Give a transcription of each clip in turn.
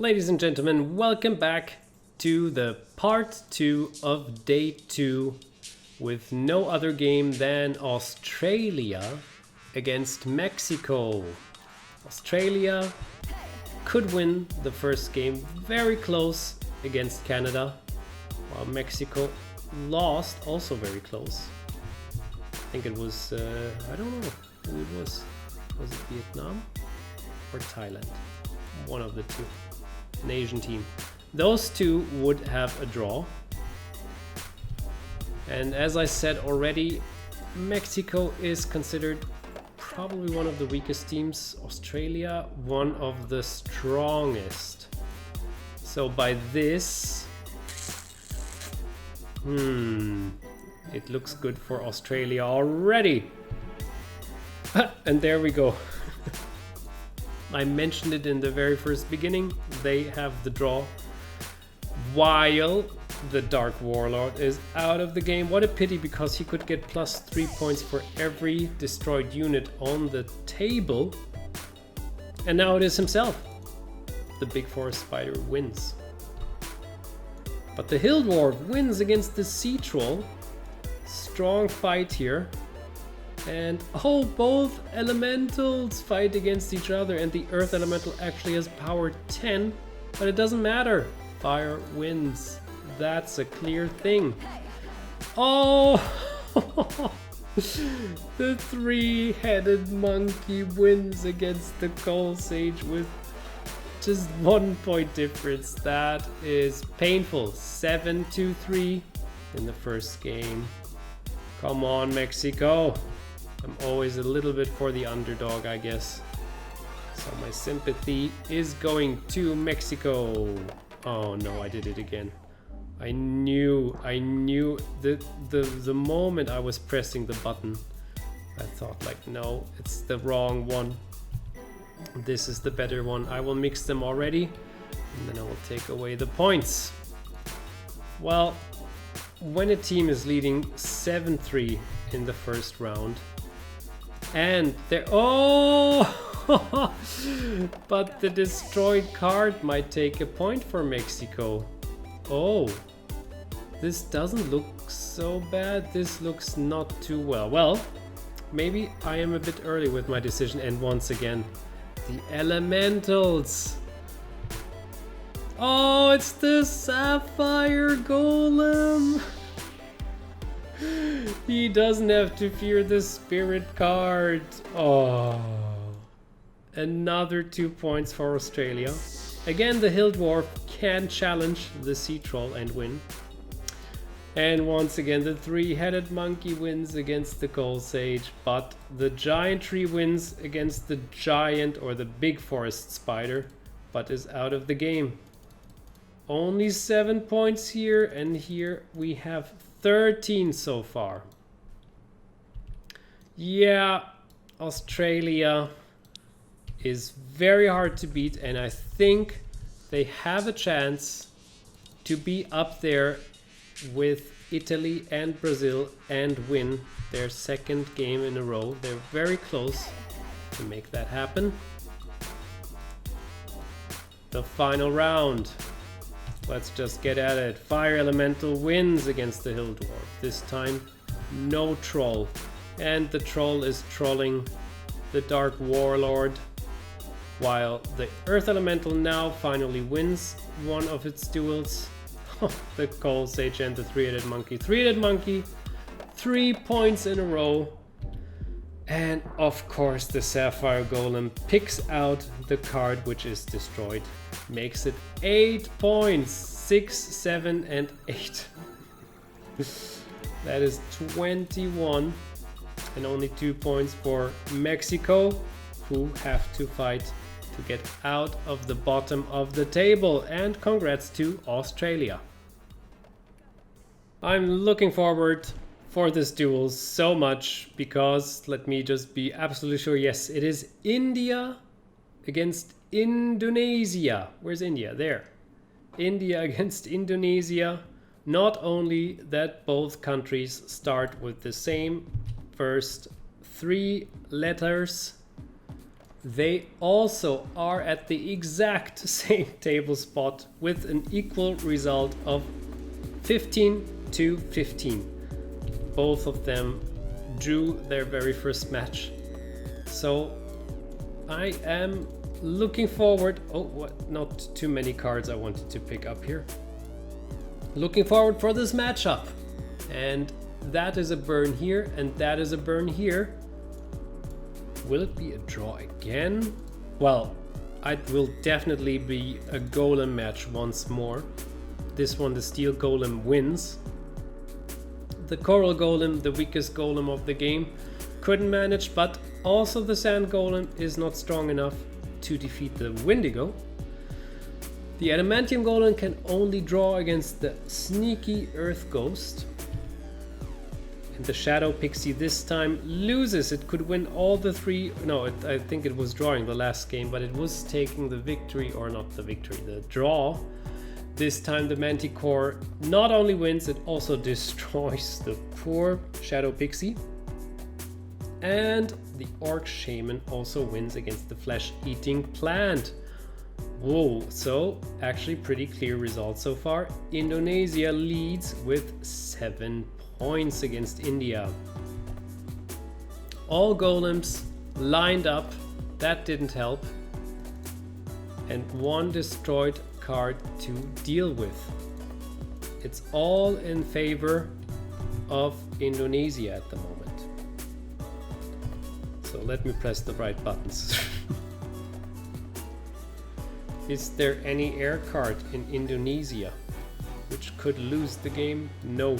Ladies and gentlemen, welcome back to the part 2 of day 2 with no other game than Australia against Mexico. Australia could win the first game very close against Canada, while Mexico lost also very close. I think it was, I don't know who it was. Was it Vietnam or Thailand? One of the two. An Asian team. Those two would have a draw. And as I said already, Mexico is considered probably one of the weakest teams. Australia, one of the strongest. So by this, it looks good for Australia already. And there we go. I mentioned it in the very first beginning. They have the draw, while the Dark Warlord is out of the game. What a pity, because he could get plus 3 points for every destroyed unit on the table. And now it is himself. The Big Forest Spider wins. But the Hill Dwarf wins against the Sea Troll. Strong fight here. And both elementals fight against each other, and the Earth Elemental actually has power 10, but it doesn't matter. Fire wins. That's a clear thing. Oh! The three-headed monkey wins against the Coal Sage with just 1 point difference. That is painful. 7-3 in the first game. Come on, Mexico. I'm always a little bit for the underdog, I guess. So my sympathy is going to Mexico. Oh no, I did it again. I knew the moment I was pressing the button, I thought like, no, it's the wrong one. This is the better one. I will mix them already, and then I will take away the points. Well, when a team is leading 7-3 in the first round, and they're but the destroyed card might take a point for Mexico. Oh, this doesn't look so bad. This looks not too well. Well, maybe I am a bit early with my decision. And once again, the elementals. Oh, it's the Sapphire Golem. He doesn't have to fear the spirit card. Oh, another 2 points for Australia. Again, the Hill Dwarf can challenge the Sea Troll and win. And once again, the three-headed monkey wins against the Coal Sage, but the giant tree wins against the giant or the Big Forest Spider, but is out of the game. Only 7 points here, and here we have 13 so far. Yeah, Australia is very hard to beat, and I think they have a chance to be up there with Italy and Brazil and win their second game in a row. They're very close to make that happen. The final round. Let's just get at it. Fire Elemental wins against the Hill Dwarf. This time, no troll. And the troll is trolling the Dark Warlord, while the Earth Elemental now finally wins one of its duels. The Coal Sage and the three-headed monkey. Three-headed monkey, 3 points in a row. And of course the Sapphire Golem picks out the card which is destroyed. Makes it 8 points. 6, 7 and 8. That is 21. And only 2 points for Mexico, who have to fight to get out of the bottom of the table. And congrats to Australia. I'm looking forward for this duel so much, because let me just be absolutely sure. Yes, it is India against Indonesia. Where's India? There. India against Indonesia. Not only that both countries start with the same first 3 letters they also are at the exact same table spot with an equal result of 15 to 15. Both of them drew their very first match. So I am looking forward. Oh, what? Not too many cards I wanted to pick up here. Looking forward for this matchup. And that is a burn here, and that is a burn here. Will it be a draw again? Well, it will definitely be a golem match once more. This one, the steel golem wins. The coral golem, the weakest golem of the game, couldn't manage, but also the sand golem is not strong enough to defeat the Wendigo. The adamantium golem can only draw against the sneaky earth ghost. And the shadow pixie this time loses. It could win all the three. No, I think it was drawing the last game, but it was taking the victory, or not the victory, the draw. This time the Manticore not only wins, it also destroys the poor Shadow Pixie. And the Orc Shaman also wins against the Flesh-Eating Plant. Whoa, so actually pretty clear results so far. Indonesia leads with 7 points against India. All golems lined up, that didn't help. And one destroyed card to deal with. It's all in favor of Indonesia at the moment. So let me press the right buttons. Is there any air card in Indonesia which could lose the game? No.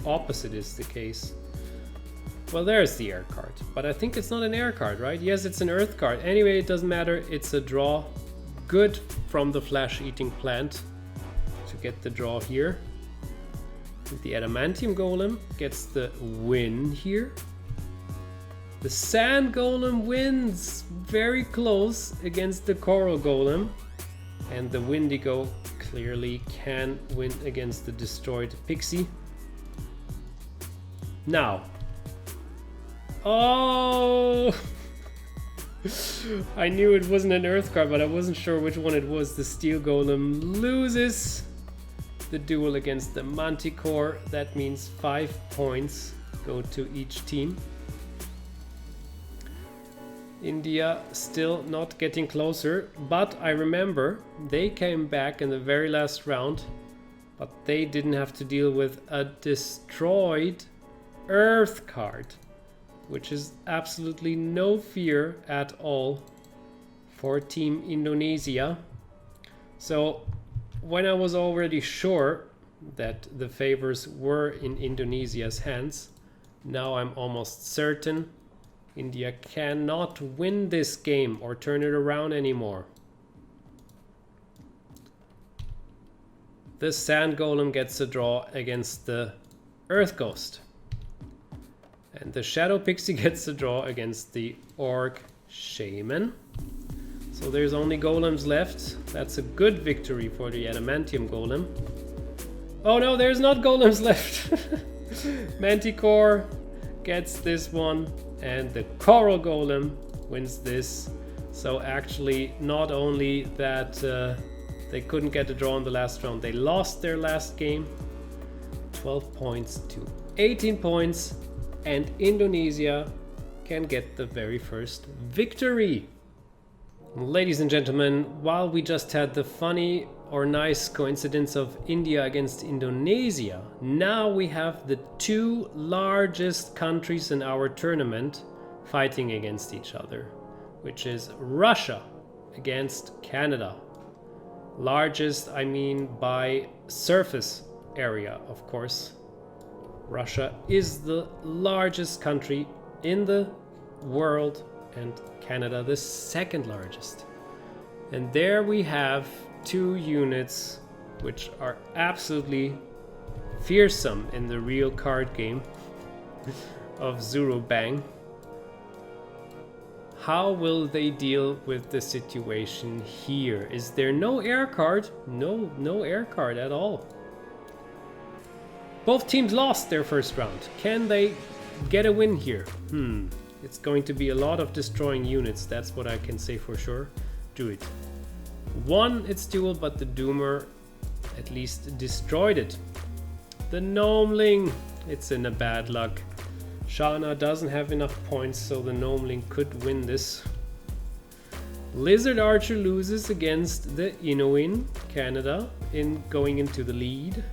Opposite is the case. Well, there's the air card, but I think it's not an air card, right? Yes, it's an earth card. Anyway, it doesn't matter. It's a draw. Good from the Flesh-Eating Plant to get the draw here. The adamantium golem gets the win here. The sand golem wins very close against the coral golem, and the Wendigo clearly can win against the destroyed pixie. Now, oh, I knew it wasn't an earth card, but I wasn't sure which one it was. The steel golem loses the duel against the Manticore. That means 5 points go to each team. India still not getting closer, but I remember they came back in the very last round, but they didn't have to deal with a destroyed earth card, which is absolutely no fear at all for Team Indonesia. So when I was already sure that the favors were in Indonesia's hands, now I'm almost certain India cannot win this game or turn it around anymore. The sand golem gets a draw against the earth ghost. And the shadow pixie gets a draw against the orc shaman. So there's only golems left. That's a good victory for the adamantium golem. Oh no, there's not golems left. Manticore gets this one, and the coral golem wins this. So actually, not only that they couldn't get a draw in the last round, they lost their last game. 12 points to 18 points. And Indonesia can get the very first victory. Ladies and gentlemen, while we just had the funny or nice coincidence of India against Indonesia, now we have the two largest countries in our tournament fighting against each other, which is Russia against Canada. Largest, I mean by surface area, of course. Russia is the largest country in the world, and Canada the second largest. And there we have two units which are absolutely fearsome in the real card game of Zurubang. How will they deal with the situation here? Is there no air card? No air card at all. Both teams lost their first round. Can they get a win here? It's going to be a lot of destroying units, that's what I can say for sure. Druid won its duel, but the Doomer at least destroyed it. The Gnomeling, it's in a bad luck. Shana doesn't have enough points, so the Gnomeling could win this. Lizard Archer loses against the Inuin, Canada, in going into the lead.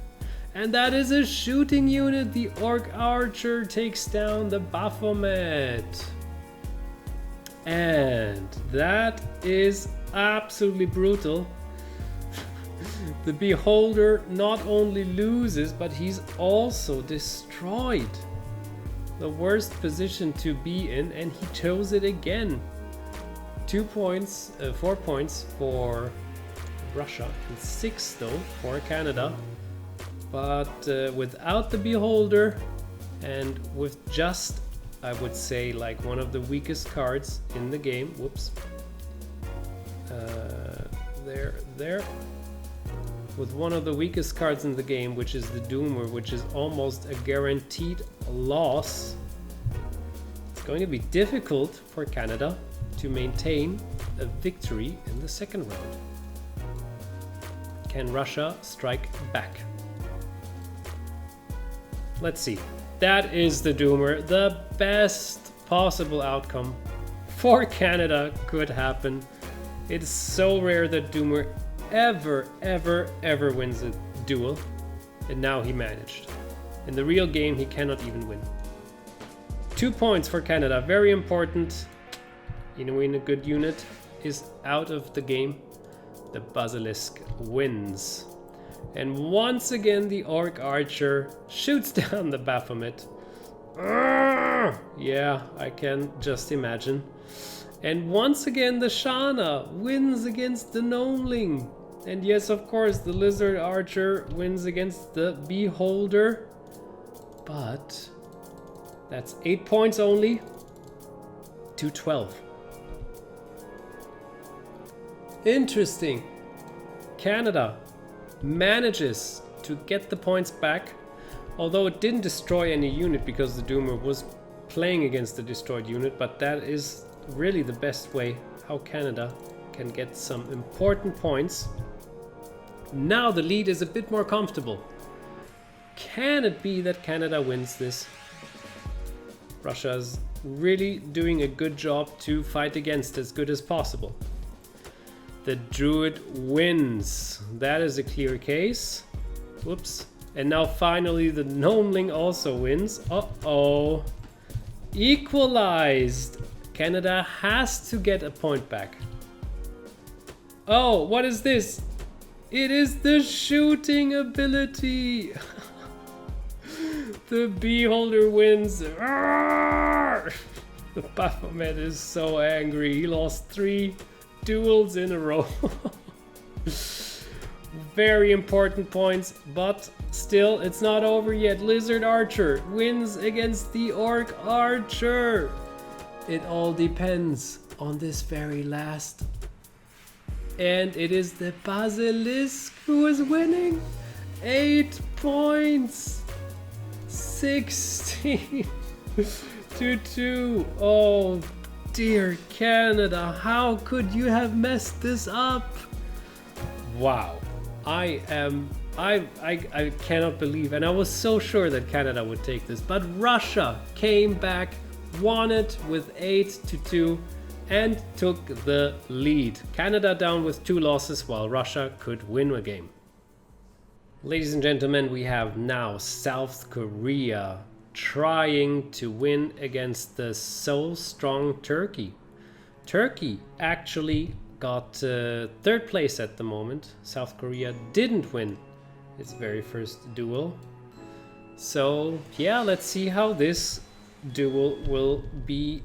And that is a shooting unit. The Orc Archer takes down the Baphomet. And that is absolutely brutal. The Beholder not only loses, but he's also destroyed. The worst position to be in, and he chose it again. 4 points for Russia, and 6 though for Canada. But without the Beholder, and with just, I would say, like one of the weakest cards in the game. Whoops. There. With one of the weakest cards in the game, which is the Doomer, which is almost a guaranteed loss. It's going to be difficult for Canada to maintain a victory in the second round. Can Russia strike back? Let's see. That is the Doomer. The best possible outcome for Canada could happen. It's so rare that Doomer ever wins a duel, and now he managed. In the real game, he cannot even win. 2 points for Canada, very important. Inuin, a good unit, is out of the game. The Basilisk wins. And once again, the Orc Archer shoots down the Baphomet. Yeah, I can just imagine. And once again, the Shana wins against the Gnomeling. And yes, of course, the Lizard Archer wins against the Beholder. But that's 8 points only to 12. Interesting. Canada manages to get the points back, although it didn't destroy any unit because the Doomer was playing against the destroyed unit, but that is really the best way how Canada can get some important points. Now the lead is a bit more comfortable. Can it be that Canada wins this? Russia's really doing a good job to fight against as good as possible. The Druid wins. That is a clear case. Whoops. And now finally the Gnomeling also wins. Uh-oh. Equalized. Canada has to get a point back. Oh, what is this? It is the shooting ability. The Beholder wins. Arrgh! The Baphomet is so angry. He lost 3 duels in a row. Very important points, but still it's not over yet. Lizard Archer wins against the Orc Archer. It all depends on this very last. And it is the Basilisk who is winning. 8 points. 16 to 2. Oh dear Canada, how could you have messed this up? Wow. I cannot believe, and I was so sure that Canada would take this, but Russia came back, won it with 8-2 and took the lead. Canada down with 2 losses while Russia could win a game. Ladies and gentlemen, we have now South Korea trying to win against the so strong Turkey. Turkey actually got 3rd place at the moment. South Korea didn't win its very first duel. So yeah, let's see how this duel will be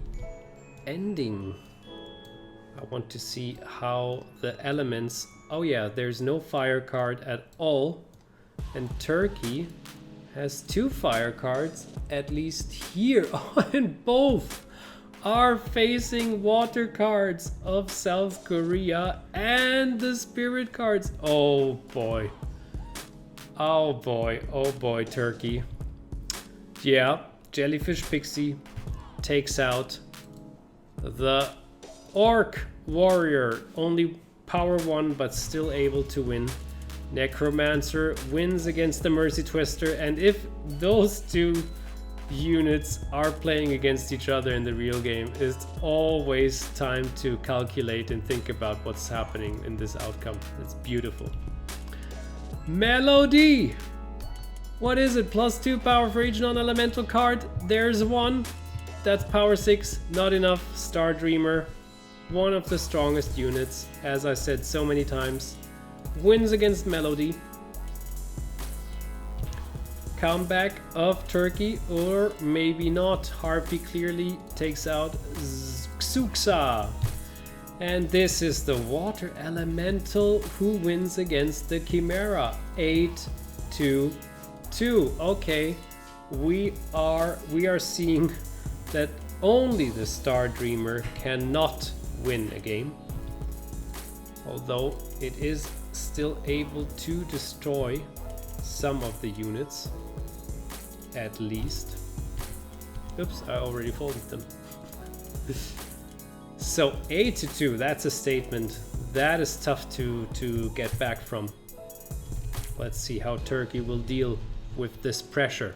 ending. I want to see how the elements... Oh yeah, there's no fire card at all. And Turkey has 2 fire cards, at least here. Oh, and both are facing water cards of South Korea and the spirit cards. Oh boy. Oh boy. Oh boy, Turkey. Yeah, Jellyfish Pixie takes out The Orc Warrior, only power 1 but still able to win. Necromancer wins against the Mercy Twister, and if those two units are playing against each other in the real game, it's always time to calculate and think about what's happening in this outcome. It's beautiful. Melody! What is it? +2 power for each non-elemental card. There's one. That's power 6. Not enough. Star Dreamer. One of the strongest units, as I said so many times. Wins against Melody. Comeback of Turkey, or maybe not. Harpy clearly takes out Xuxa. And this is the Water Elemental who wins against the Chimera. 8-2-2. Okay, we are seeing that only the Star Dreamer cannot win a game. Although it is still able to destroy some of the units. At least. Oops, I already folded them. So 8-2, that's a statement. That is tough to get back from. Let's see how Turkey will deal with this pressure.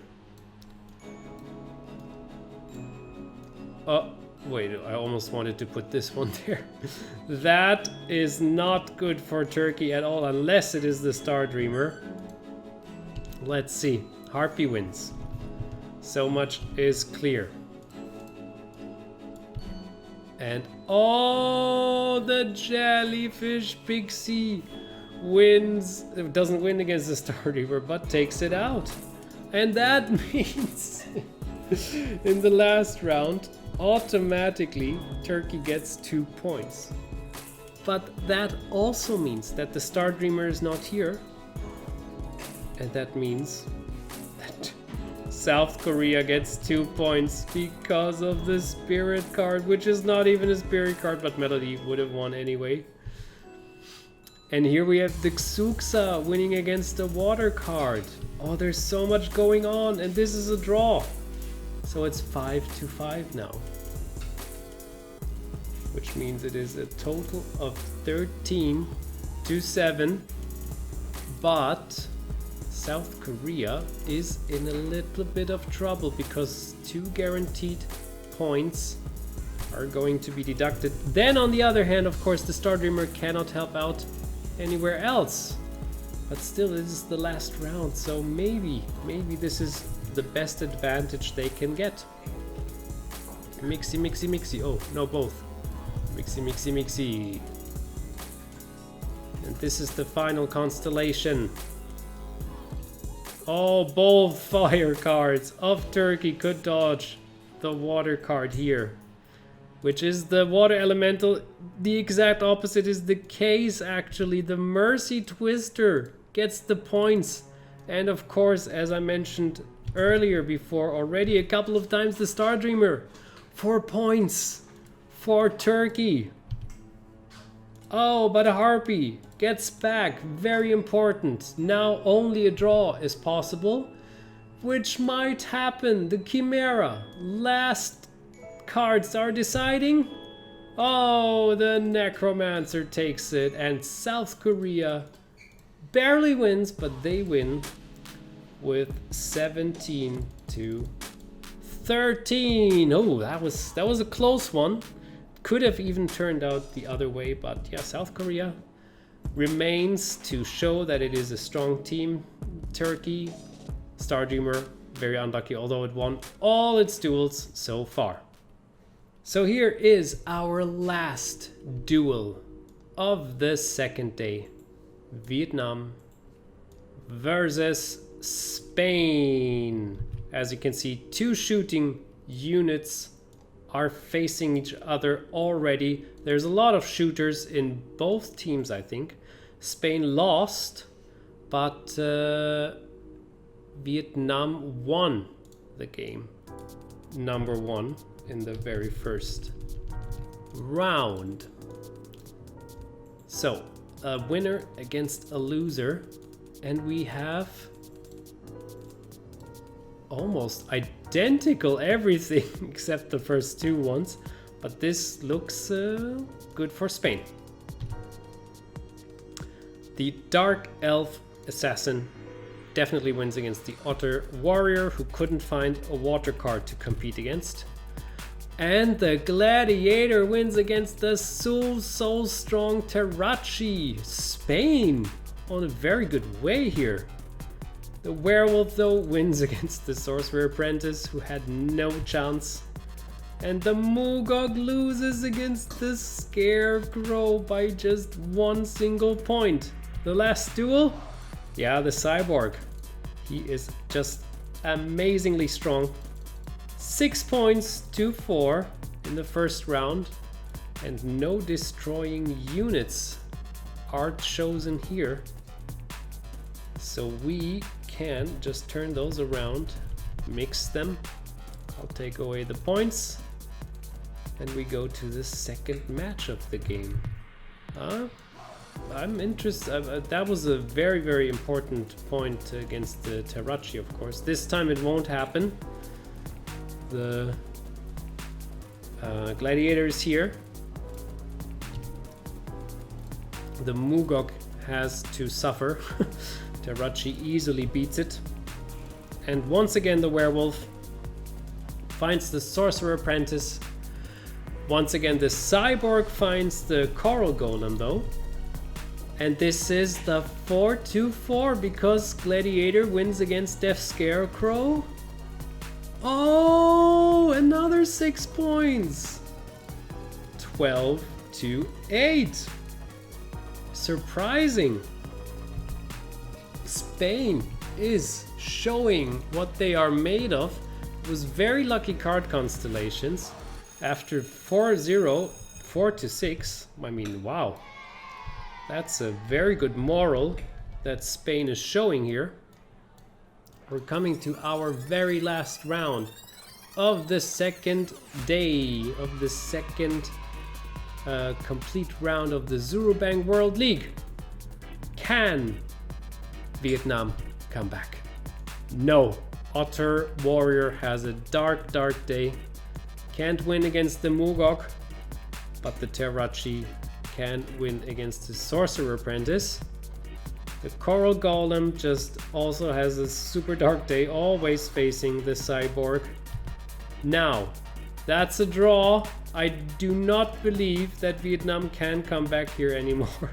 Oh, wait, I almost wanted to put this one there. That is not good for Turkey at all, unless it is the Star Dreamer. Let's see. Harpy wins. So much is clear. And oh, the Jellyfish Pixie wins. It doesn't win against the Star Dreamer, but takes it out. And that means in the last round, automatically Turkey gets 2 points. But that also means that the Star Dreamer is not here. And that means that South Korea gets 2 points because of the Spirit card, which is not even a Spirit card, but Melody would have won anyway. And here we have the Xuxa winning against the Water card. Oh, there's so much going on, and this is a draw. So it's 5-5 now. Which means it is a total of 13-7. But South Korea is in a little bit of trouble because 2 guaranteed points are going to be deducted. Then on the other hand, of course, the Star Dreamer cannot help out anywhere else. But still, it is the last round, so maybe this is the best advantage they can get. Mixy, mixy, mixy. Oh, no, both. Mixy, mixy, mixy. And this is the final constellation. Oh, both fire cards of Turkey could dodge the water card here, which is the water elemental. The exact opposite is the case, actually. The Mercy Twister gets the points. And of course, as I mentioned earlier before already a couple of times, the Star Dreamer. 4 points for Turkey. Oh, but a Harpy gets back. Very important. Now only a draw is possible, which might happen. The Chimera. Last cards are deciding. Oh, the Necromancer takes it, and South Korea barely wins, but they win with 17-13. Oh, that was a close one. Could have even turned out the other way, but yeah, South Korea remains to show that it is a strong team. Turkey, Star Dreamer, very unlucky, although it won all its duels so far. So here is our last duel of the second day. Vietnam versus Spain. As you can see, 2 shooting units are facing each other already. There's a lot of shooters in both teams, I think. Spain lost, but Vietnam won the game. Number 1 in the very first round. So, a winner against a loser, and we have almost identical everything except the first 2 ones. But this looks good for Spain. The Dark Elf Assassin definitely wins against the Otter Warrior, who couldn't find a water card to compete against. And the Gladiator wins against the so strong Terraci. Spain on a very good way here. The Werewolf, though, wins against the Sorcerer Apprentice, who had no chance. And the Moogog loses against the Scarecrow by just one single point. The last duel? Yeah, the Cyborg. He is just amazingly strong. 6 points to 4 in the first round. And no destroying units are chosen here. So we can just turn those around, mix them. I'll take away the points. And we go to the second match of the game. I'm interested. That was a very, very important point against the Terraci, of course. This time it won't happen. The Gladiator is here. The Moogog has to suffer. Terraci easily beats it. And once again the Werewolf finds the Sorcerer Apprentice. Once again the Cyborg finds the Coral Golem though. And this is the 4-4 because Gladiator wins against Death Scarecrow. Oh, another 6 points. 12-8. Surprising. Spain is showing what they are made of. It was very lucky card constellations. After 4-0, 4-6, I mean, wow. That's a very good moral that Spain is showing here. We're coming to our very last round of the second day, of the second complete round of the Zurubang World League. Can Vietnam come back? No. Otter Warrior has a dark day. Can't win against the Moogog, but the Terraci can win against the Sorcerer Apprentice. The Coral Golem just also has a super dark day, always facing the Cyborg. Now, that's a draw. I do not believe that Vietnam can come back here anymore.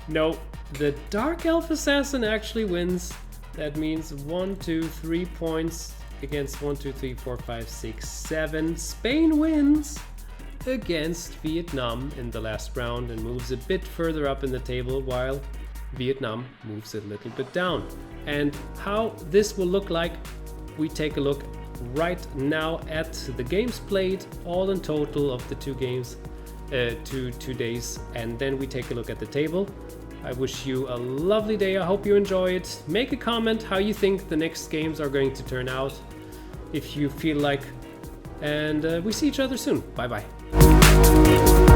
No, the Dark Elf Assassin actually wins. That means 1, 2, 3 points against 1, 2, 3, 4, 5, 6, 7. Spain wins against Vietnam in the last round and moves a bit further up in the table while Vietnam moves a little bit down. And how this will look like, we take a look right now at the games played, all in total of the two games, two days, and then we take a look at the table. I wish you a lovely day. I hope you enjoy it. Make a comment how you think the next games are going to turn out, if you feel like, and we see each other soon. Bye bye.